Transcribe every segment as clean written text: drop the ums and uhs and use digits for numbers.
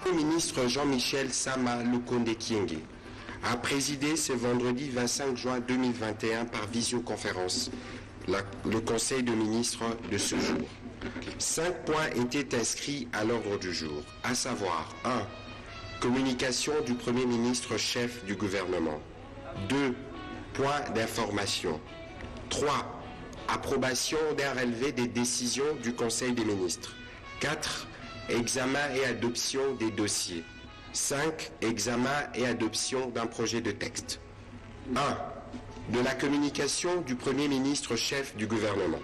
Le ministre Jean-Michel Sama Lukonde Kyenge a présidé ce vendredi 25 juin 2021 par visioconférence le Conseil de ministres de ce jour. 5 points étaient inscrits à l'ordre du jour, à savoir 1. Communication du Premier ministre chef du gouvernement. 2. Point d'information. 3. Approbation d'un relevé des décisions du Conseil des ministres. 4. Examen et adoption des dossiers. 5. Examen et adoption d'un projet de texte. 1. De la communication du Premier ministre chef du gouvernement.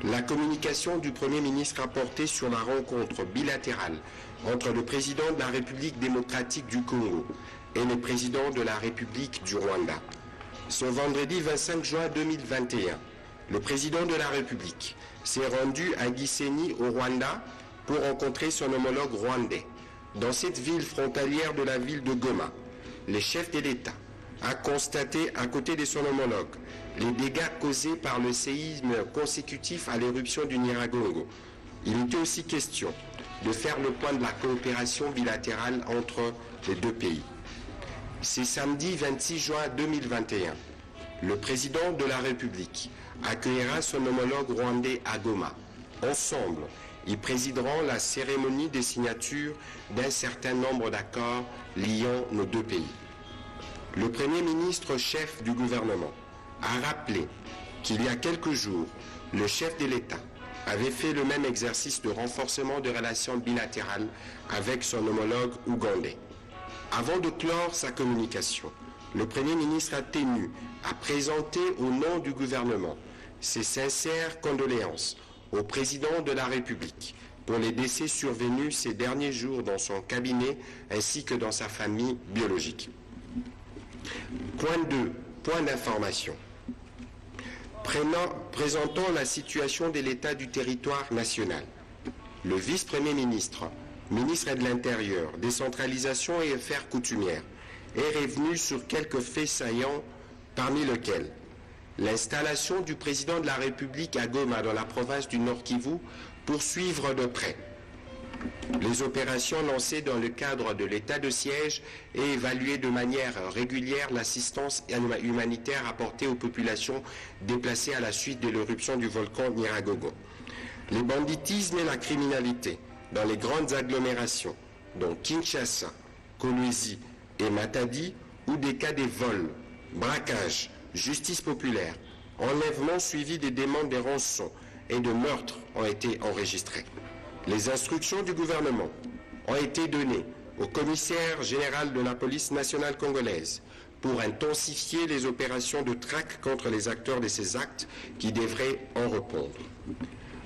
La communication du Premier ministre a porté sur la rencontre bilatérale entre le président de la République démocratique du Congo et le président de la République du Rwanda. Ce vendredi 25 juin 2021, le président de la République s'est rendu à Gisenyi au Rwanda pour rencontrer son homologue rwandais. Dans cette ville frontalière de la ville de Goma, les chefs de l'État a constaté, à côté de son homologue, les dégâts causés par le séisme consécutif à l'éruption du Nyiragongo. Il était aussi question de faire le point de la coopération bilatérale entre les deux pays. C'est samedi 26 juin 2021. Le président de la République accueillera son homologue rwandais à Goma. Ensemble, ils présideront la cérémonie de signature d'un certain nombre d'accords liant nos deux pays. Le Premier ministre chef du gouvernement a rappelé qu'il y a quelques jours, le chef de l'État avait fait le même exercice de renforcement de relations bilatérales avec son homologue ougandais. Avant de clore sa communication, le Premier ministre a tenu à présenter au nom du gouvernement ses sincères condoléances au président de la République pour les décès survenus ces derniers jours dans son cabinet ainsi que dans sa famille biologique. Point 2. Point d'information. Présentant la situation de l'état du territoire national. Le vice-premier ministre, ministre de l'Intérieur, décentralisation et affaires coutumières, est revenu sur quelques faits saillants, parmi lesquels l'installation du président de la République à Goma dans la province du Nord Kivu pour suivre de près les opérations lancées dans le cadre de l'état de siège et évaluer de manière régulière l'assistance humanitaire apportée aux populations déplacées à la suite de l'éruption du volcan Nyiragongo. Les banditismes et la criminalité dans les grandes agglomérations, dont Kinshasa, Kolwezi et Matadi, ou des cas de vols, braquages, justice populaire, enlèvements suivis des demandes de rançons et de meurtres ont été enregistrés. Les instructions du gouvernement ont été données au commissaire général de la police nationale congolaise pour intensifier les opérations de traque contre les acteurs de ces actes qui devraient en répondre.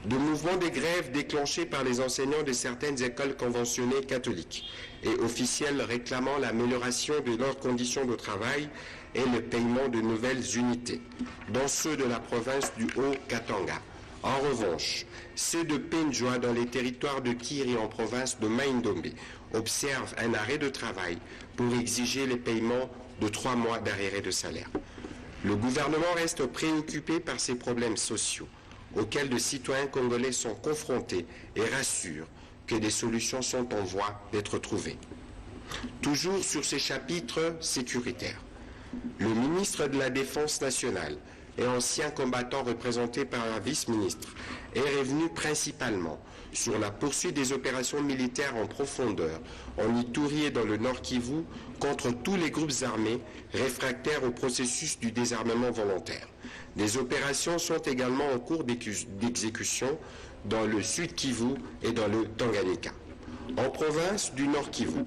De mouvements de grève déclenchés par les enseignants de certaines écoles conventionnées catholiques et officielles réclamant l'amélioration de leurs conditions de travail et le paiement de nouvelles unités, dont ceux de la province du Haut-Katanga. En revanche, ceux de Penjoa dans les territoires de Kiri en province de Maindombe observent un arrêt de travail pour exiger le paiement de 3 mois d'arriérés de salaire. Le gouvernement reste préoccupé par ces problèmes sociaux auxquels les citoyens congolais sont confrontés et rassure que des solutions sont en voie d'être trouvées. Toujours sur ces chapitres sécuritaires, le ministre de la Défense nationale et ancien combattant représenté par un vice-ministre est revenu principalement sur la poursuite des opérations militaires en profondeur en Ituri et dans le Nord Kivu contre tous les groupes armés réfractaires au processus du désarmement volontaire. Des opérations sont également en cours d'exécution dans le Sud Kivu et dans le Tanganyika. En province du Nord Kivu,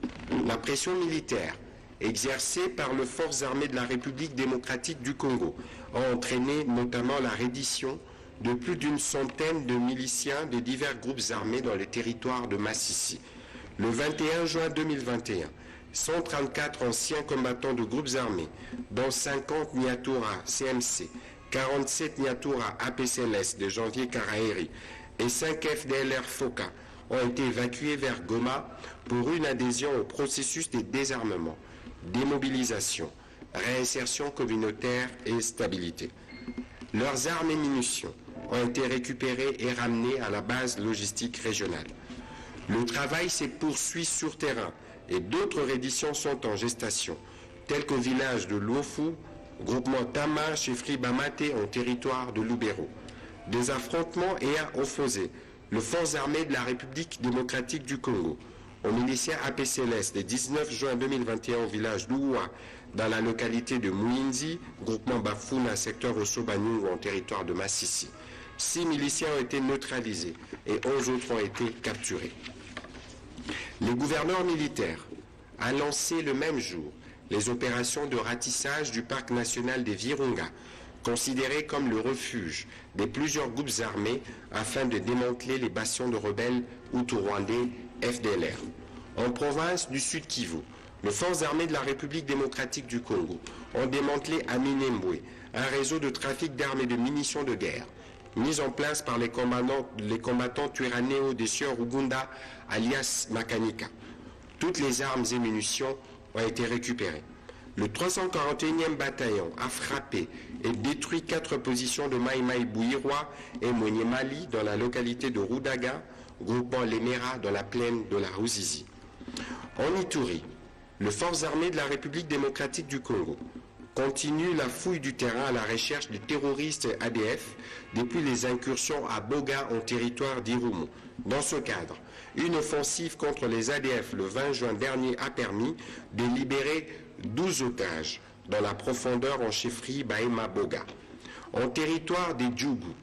la pression militaire exercée par les forces armées de la République démocratique du Congo a entraîné notamment la reddition de plus d'une centaine de miliciens de divers groupes armés dans le territoire de Massissi. Le 21 juin 2021, 134 anciens combattants de groupes armés, dont 50 Nyatura CMC, 47 Nyatura APCLS de Janvier Karaeri et 5 FDLR FOCA, ont été évacués vers Goma pour une adhésion au processus de désarmement, démobilisation, réinsertion communautaire et stabilité. Leurs armes et munitions ont été récupérées et ramenées à la base logistique régionale. Le travail s'est poursuivi sur terrain et d'autres redditions sont en gestation, telles qu'au village de Lofu, groupement Tama, chefferie Bamate en territoire de Lubero. Des affrontements ayant opposé les forces armées de la République démocratique du Congo aux miliciens APCLS le 19 juin 2021 au village d'Ouwa, dans la localité de Mouinzi, groupement Bafuna, secteur Osso-Banyungu en territoire de Massissi. 6 miliciens ont été neutralisés et 11 autres ont été capturés. Le gouverneur militaire a lancé le même jour les opérations de ratissage du parc national des Virunga, considéré comme le refuge de plusieurs groupes armés afin de démanteler les bastions de rebelles hutu-rwandais FDLR. En province du Sud Kivu, les forces armées de la République démocratique du Congo ont démantelé à Minembwe un réseau de trafic d'armes et de munitions de guerre, mis en place par les combattants Twirwaneho des Sieur Ugunda alias Makanika. Toutes les armes et munitions ont été récupérées. Le 341e bataillon a frappé et détruit 4 positions de Maïmaï Bouirwa et Monyemali dans la localité de Rudaga, groupement Lemera dans la plaine de la Ruzizi. En Ituri, les forces armées de la République démocratique du Congo continuent la fouille du terrain à la recherche des terroristes ADF depuis les incursions à Boga en territoire d'Irumu. Dans ce cadre, une offensive contre les ADF le 20 juin dernier a permis de libérer 12 otages dans la profondeur en chefferie Bahema Boga. En territoire des Djougou,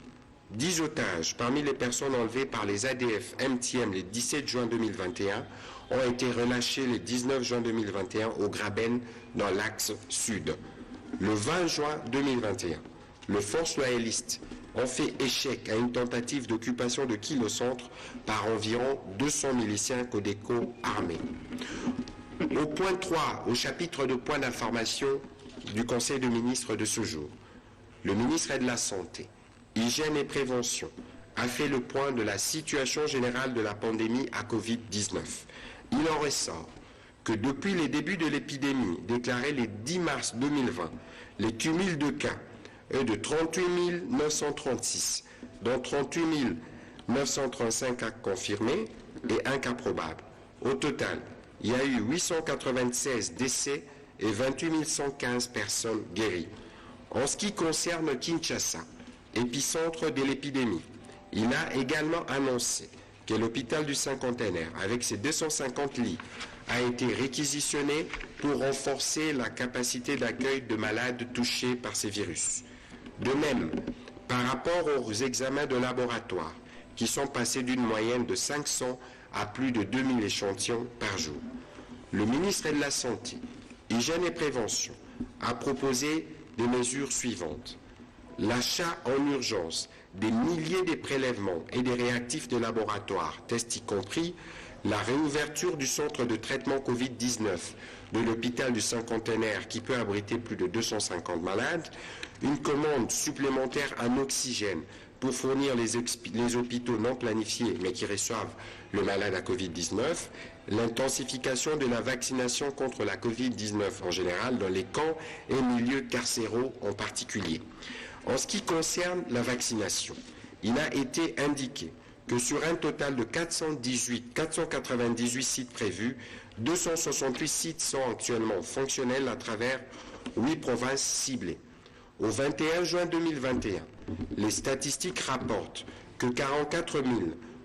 10 otages parmi les personnes enlevées par les ADF MTM le 17 juin 2021 ont été relâchés le 19 juin 2021 au Graben dans l'axe sud. Le 20 juin 2021, les forces loyalistes ont fait échec à une tentative d'occupation de Kilo-Centre par environ 200 miliciens Codeco armés. Au point 3, au chapitre de points d'information du Conseil de ministres de ce jour, le ministre de la Santé, Hygiène et Prévention a fait le point de la situation générale de la pandémie à Covid-19. Il en ressort que depuis les débuts de l'épidémie, déclaré le 10 mars 2020, les cumuls de cas est de 38 936, dont 38 935 cas confirmés et 1 cas probable. Au total, il y a eu 896 décès et 28 115 personnes guéries. En ce qui concerne Kinshasa, épicentre de l'épidémie, il a également annoncé que l'hôpital du Cinquantenaire, avec ses 250 lits, a été réquisitionné pour renforcer la capacité d'accueil de malades touchés par ces virus. De même, par rapport aux examens de laboratoire, qui sont passés d'une moyenne de 500 à plus de 2000 échantillons par jour, le ministre de la Santé, Hygiène et Prévention a proposé des mesures suivantes. L'achat en urgence des milliers de prélèvements et des réactifs de laboratoire, tests y compris, la réouverture du centre de traitement Covid-19 de l'hôpital du Cinquantenaire qui peut abriter plus de 250 malades, une commande supplémentaire en oxygène pour fournir les hôpitaux non planifiés mais qui reçoivent le malade à Covid-19, l'intensification de la vaccination contre la Covid-19 en général dans les camps et milieux carcéraux en particulier. En ce qui concerne la vaccination, il a été indiqué que sur un total de 498 sites prévus, 268 sites sont actuellement fonctionnels à travers 8 provinces ciblées. Au 21 juin 2021, les statistiques rapportent que 44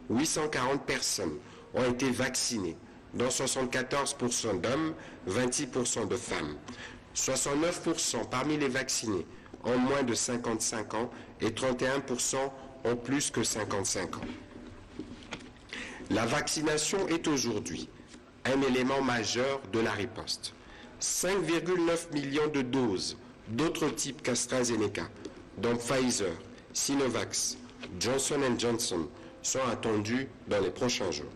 840 personnes ont été vaccinées, dont 74% d'hommes, 26% de femmes. 69% parmi les vaccinés ont moins de 55 ans et 31% ont plus que 55 ans. La vaccination est aujourd'hui un élément majeur de la riposte. 5,9 millions de doses d'autres types qu'AstraZeneca, dont Pfizer, Sinovac, Johnson & Johnson, sont attendues dans les prochains jours.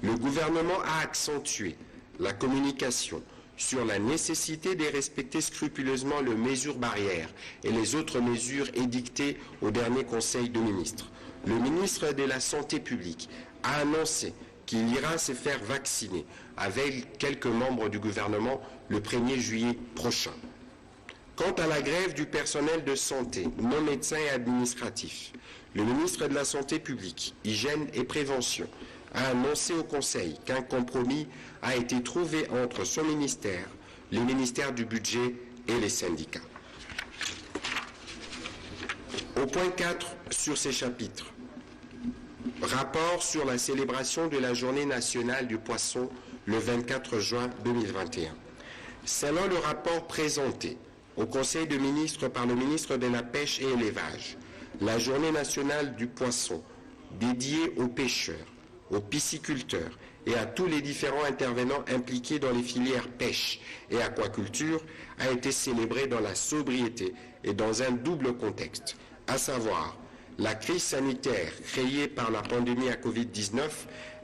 Le gouvernement a accentué la communication sur la nécessité de respecter scrupuleusement les mesures barrières et les autres mesures édictées au dernier Conseil de ministres. Le ministre de la Santé publique a annoncé qu'il ira se faire vacciner avec quelques membres du gouvernement le 1er juillet prochain. Quant à la grève du personnel de santé, non médecins et administratifs, le ministre de la Santé publique, Hygiène et Prévention a annoncé au Conseil qu'un compromis a été trouvé entre son ministère, les ministères du budget et les syndicats. Au point 4 sur ces chapitres, rapport sur la célébration de la Journée nationale du poisson le 24 juin 2021. Selon le rapport présenté au Conseil des ministres par le ministre de la Pêche et Élevage, la Journée nationale du poisson, dédiée aux pêcheurs, aux pisciculteurs et à tous les différents intervenants impliqués dans les filières pêche et aquaculture, a été célébrée dans la sobriété et dans un double contexte, à savoir la crise sanitaire créée par la pandémie à Covid-19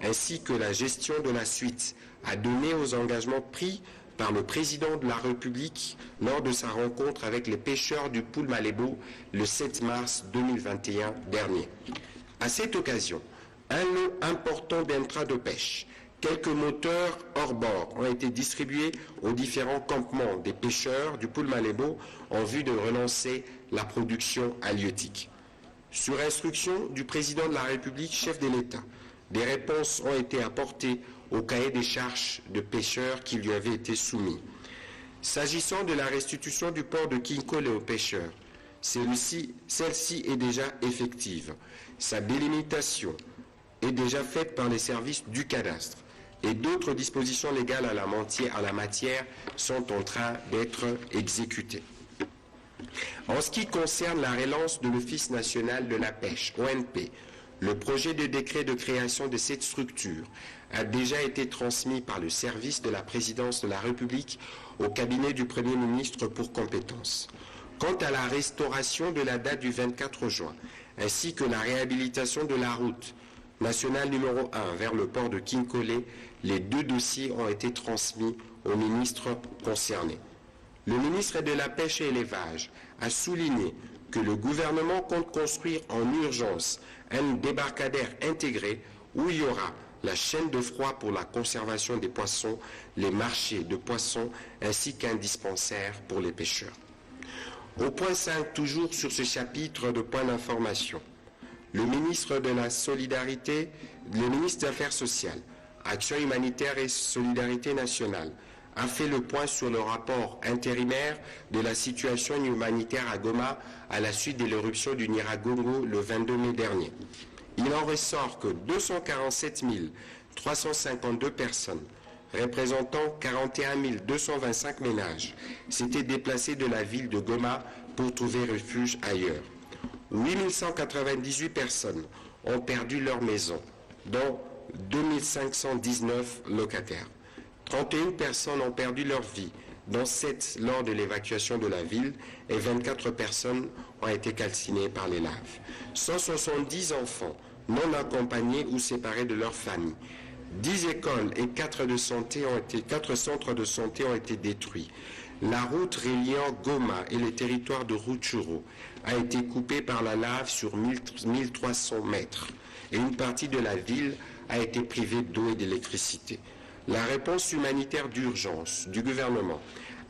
ainsi que la gestion de la suite a donné aux engagements pris par le président de la République lors de sa rencontre avec les pêcheurs du Poul Malébo le 7 mars 2021 dernier. À cette occasion, un lot important d'intrants de pêche, quelques moteurs hors bord ont été distribués aux différents campements des pêcheurs du Poul Malébo en vue de relancer la production halieutique. Sur instruction du président de la République, chef de l'État, des réponses ont été apportées au cahier des charges de pêcheurs qui lui avait été soumis. S'agissant de la restitution du port de Kinkole aux pêcheurs, celle-ci est déjà effective. Sa délimitation est déjà faite par les services du cadastre et d'autres dispositions légales à la matière sont en train d'être exécutées. En ce qui concerne la relance de l'Office national de la pêche, ONP, le projet de décret de création de cette structure a déjà été transmis par le service de la présidence de la République au cabinet du Premier ministre pour compétence. Quant à la restauration de la date du 24 juin, ainsi que la réhabilitation de la route nationale numéro 1 vers le port de Kinkole, les deux dossiers ont été transmis au ministre concerné. Le ministre de la Pêche et Élevage a souligné que le gouvernement compte construire en urgence un débarcadère intégré où il y aura la chaîne de froid pour la conservation des poissons, les marchés de poissons ainsi qu'un dispensaire pour les pêcheurs. Au point 5, toujours sur ce chapitre de points d'information, le ministre de la Solidarité, le ministre des Affaires sociales, Action humanitaire et solidarité nationale, a fait le point sur le rapport intérimaire de la situation humanitaire à Goma à la suite de l'éruption du Nyiragongo le 22 mai dernier. Il en ressort que 247 352 personnes, représentant 41 225 ménages, s'étaient déplacées de la ville de Goma pour trouver refuge ailleurs. 8 198 personnes ont perdu leur maison, dont 2 519 locataires. 31 personnes ont perdu leur vie, dont 7 lors de l'évacuation de la ville, et 24 personnes ont été calcinées par les laves. 170 enfants non accompagnés ou séparés de leur famille. 10 écoles et 4 centres de santé ont été détruits. La route reliant Goma et les territoires de Rutshuru a été coupée par la lave sur 1300 mètres et une partie de la ville a été privée d'eau et d'électricité. La réponse humanitaire d'urgence du gouvernement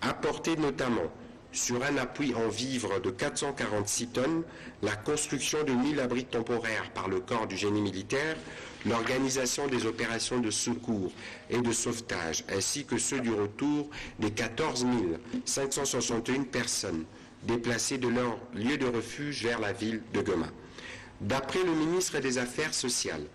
a porté notamment sur un appui en vivres de 446 tonnes, la construction de 1000 abris temporaires par le corps du génie militaire, l'organisation des opérations de secours et de sauvetage, ainsi que ceux du retour des 14 561 personnes déplacées de leur lieu de refuge vers la ville de Goma. D'après le ministre des Affaires sociales,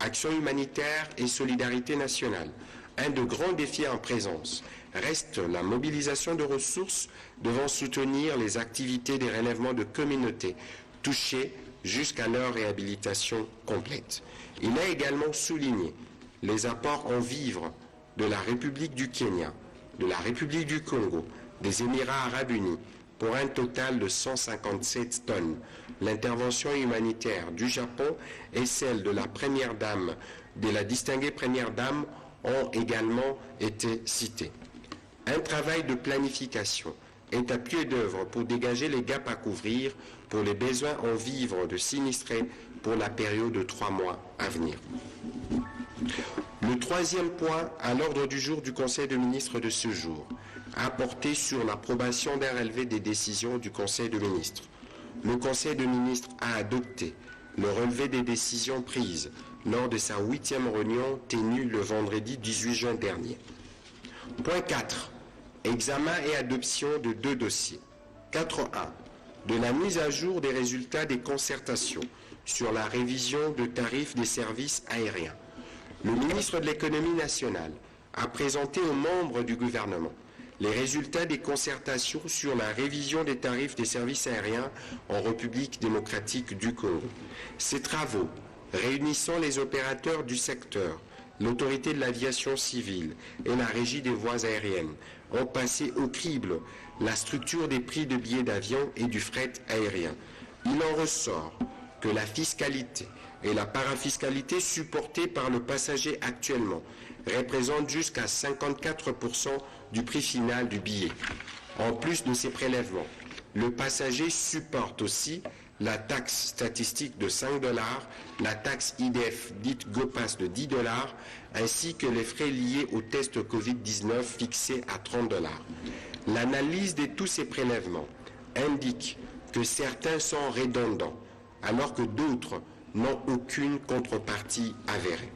Action humanitaire et solidarité nationale, un de grands défis en présence reste la mobilisation de ressources devant soutenir les activités des relèvements de communautés touchées jusqu'à leur réhabilitation complète. Il a également souligné les apports en vivres de la République du Kenya, de la République du Congo, des Émirats arabes unis, pour un total de 157 tonnes. L'intervention humanitaire du Japon et celle de la première dame, de la distinguée première dame, ont également été citées. Un travail de planification est à pied d'œuvre pour dégager les gaps à couvrir pour les besoins en vivres de sinistrés pour la période de 3 mois à venir. Le troisième point à l'ordre du jour du Conseil des ministres de ce jour a porté sur l'approbation d'un relevé des décisions du Conseil des ministres. Le Conseil des ministres a adopté le relevé des décisions prises lors de sa 8e réunion tenue le vendredi 18 juin dernier. Point 4. Examen et adoption de 2 dossiers. 4.1. De la mise à jour des résultats des concertations sur la révision de tarifs des services aériens. Le ministre de l'Économie nationale a présenté aux membres du gouvernement les résultats des concertations sur la révision des tarifs des services aériens en République démocratique du Congo. Ces travaux, réunissant les opérateurs du secteur, l'autorité de l'aviation civile et la régie des voies aériennes, ont passé au crible la structure des prix de billets d'avion et du fret aérien. Il en ressort que la fiscalité et la parafiscalité supportées par le passager actuellement représentent jusqu'à 54% du prix final du billet. En plus de ces prélèvements, le passager supporte aussi la taxe statistique de 5 $, la taxe IDF dite GoPass de 10 $, ainsi que les frais liés au test Covid-19 fixés à 30 $. L'analyse de tous ces prélèvements indique que certains sont redondants, alors que d'autres n'ont aucune contrepartie avérée.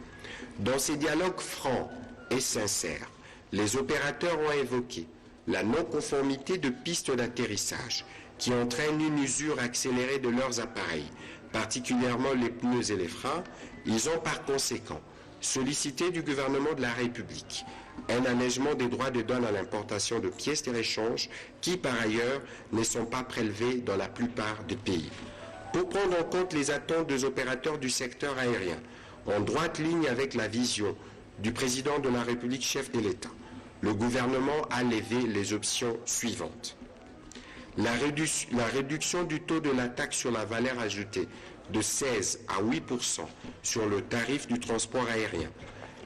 Dans ces dialogues francs et sincères, les opérateurs ont évoqué la non-conformité de pistes d'atterrissage qui entraînent une usure accélérée de leurs appareils, particulièrement les pneus et les freins. Ils ont par conséquent sollicité du gouvernement de la République un allègement des droits de douane à l'importation de pièces de réchange qui, par ailleurs, ne sont pas prélevés dans la plupart des pays. Pour prendre en compte les attentes des opérateurs du secteur aérien, en droite ligne avec la vision du président de la République, chef de l'État, le gouvernement a levé les options suivantes. La réduction du taux de la taxe sur la valeur ajoutée de 16 à 8% sur le tarif du transport aérien,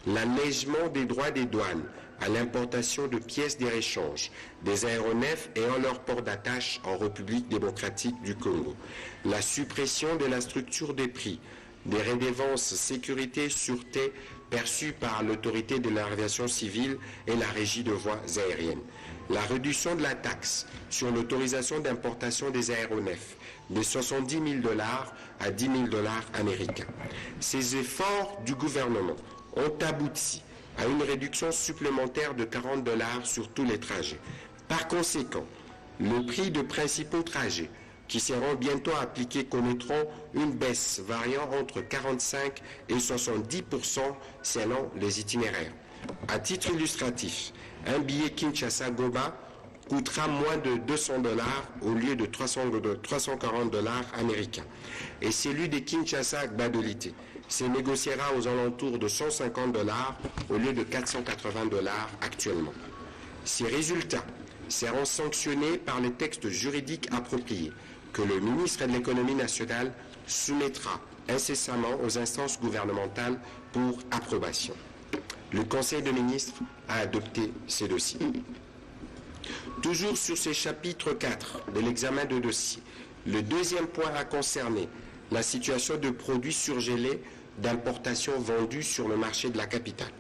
l'allègement des droits des douanes à l'importation de pièces de réchange des aéronefs ayant leur port d'attache en République démocratique du Congo, la suppression de la structure des prix des redevances sécurité et sûreté perçues par l'autorité de l'aviation civile et la régie de voies aériennes, la réduction de la taxe sur l'autorisation d'importation des aéronefs de 70 000 $ à 10 000 $ américains. Ces efforts du gouvernement ont abouti à une réduction supplémentaire de 40 $ sur tous les trajets. Par conséquent, le prix de principaux trajets qui seront bientôt appliqués connaîtront une baisse variant entre 45 et 70% selon les itinéraires. À titre illustratif, un billet Kinshasa-Goba coûtera moins de 200 $ au lieu de 340 $ américains. Et celui de Kinshasa-Gbadolité se négociera aux alentours de 150 $ au lieu de 480 $ actuellement. Ces résultats seront sanctionnés par les textes juridiques appropriés que le ministre de l'Économie nationale soumettra incessamment aux instances gouvernementales pour approbation. Le Conseil des ministres a adopté ces dossiers. Toujours sur ce chapitre 4 de l'examen de dossiers, le deuxième point a concerné la situation de produits surgelés d'importation vendus sur le marché de la capitale.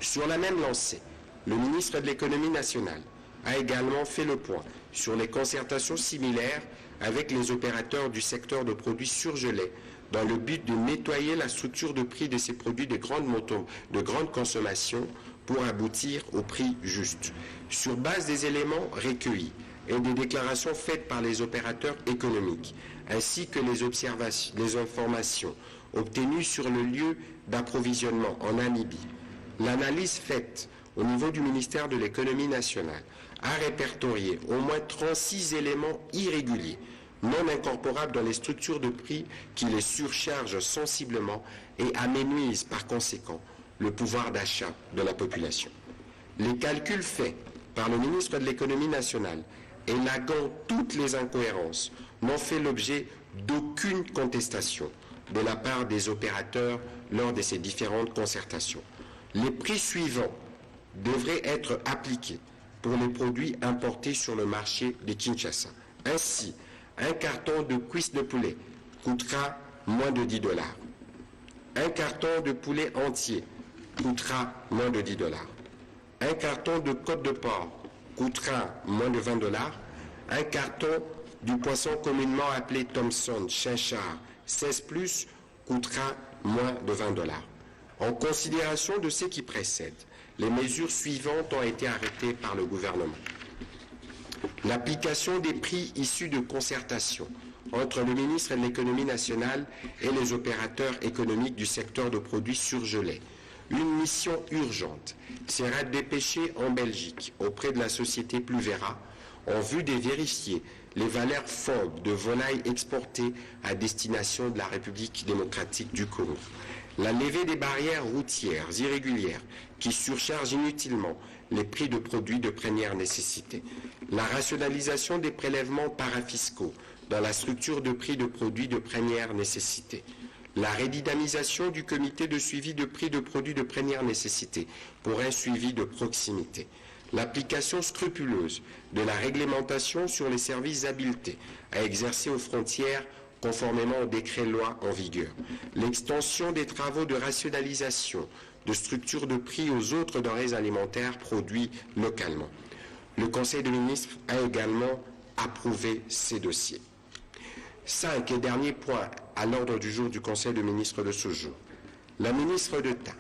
Sur la même lancée, le ministre de l'Économie nationale a également fait le point sur les concertations similaires avec les opérateurs du secteur de produits surgelés dans le but de nettoyer la structure de prix de ces produits de grande consommation pour aboutir au prix juste. Sur base des éléments recueillis et des déclarations faites par les opérateurs économiques, ainsi que les informations obtenues sur le lieu d'approvisionnement en Namibie, l'analyse faite au niveau du ministère de l'Économie nationale a répertorié au moins 36 éléments irréguliers, non incorporables dans les structures de prix qui les surchargent sensiblement et amenuisent par conséquent le pouvoir d'achat de la population. Les calculs faits par le ministre de l'Économie nationale, élaguant toutes les incohérences, n'ont fait l'objet d'aucune contestation de la part des opérateurs lors de ces différentes concertations. Les prix suivants devraient être appliqués pour les produits importés sur le marché de Kinshasa. Ainsi, un carton de cuisses de poulet coûtera moins de 10 $. Un carton de poulet entier coûtera moins de 10 $. Un carton de côte de porc coûtera moins de 20 $. Un carton du poisson communément appelé Thomson, chinchard, 16 plus coûtera moins de 20 $. En considération de ce qui précède, les mesures suivantes ont été arrêtées par le gouvernement. L'application des prix issus de concertation entre le ministre de l'Économie nationale et les opérateurs économiques du secteur de produits surgelés. Une mission urgente sera dépêchée en Belgique auprès de la société Pluvera en vue de vérifier les valeurs phobes de volailles exportées à destination de la République démocratique du Congo. La levée des barrières routières irrégulières qui surchargent inutilement les prix de produits de première nécessité. La rationalisation des prélèvements parafiscaux dans la structure de prix de produits de première nécessité. La redynamisation du comité de suivi de prix de produits de première nécessité pour un suivi de proximité. L'application scrupuleuse de la réglementation sur les services habilités à exercer aux frontières conformément au décret-loi en vigueur. L'extension des travaux de rationalisation de structures de prix aux autres denrées alimentaires produits localement. Le Conseil des ministres a également approuvé ces dossiers. 5 et dernier point à l'ordre du jour du Conseil des ministres de ce jour. La ministre d'État,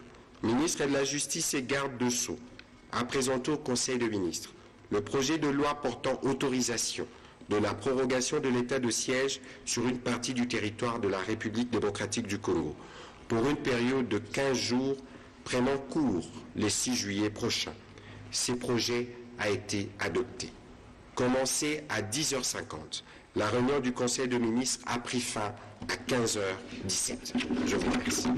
ministre de la Justice et garde de Sceaux, a présenté au Conseil des ministres le projet de loi portant autorisation de la prorogation de l'état de siège sur une partie du territoire de la République démocratique du Congo pour une période de 15 jours prenant cours le 6 juillet prochain. Ce projet a été adopté. Commencé à 10h50, la réunion du Conseil des ministres a pris fin à 15h17. Je vous remercie.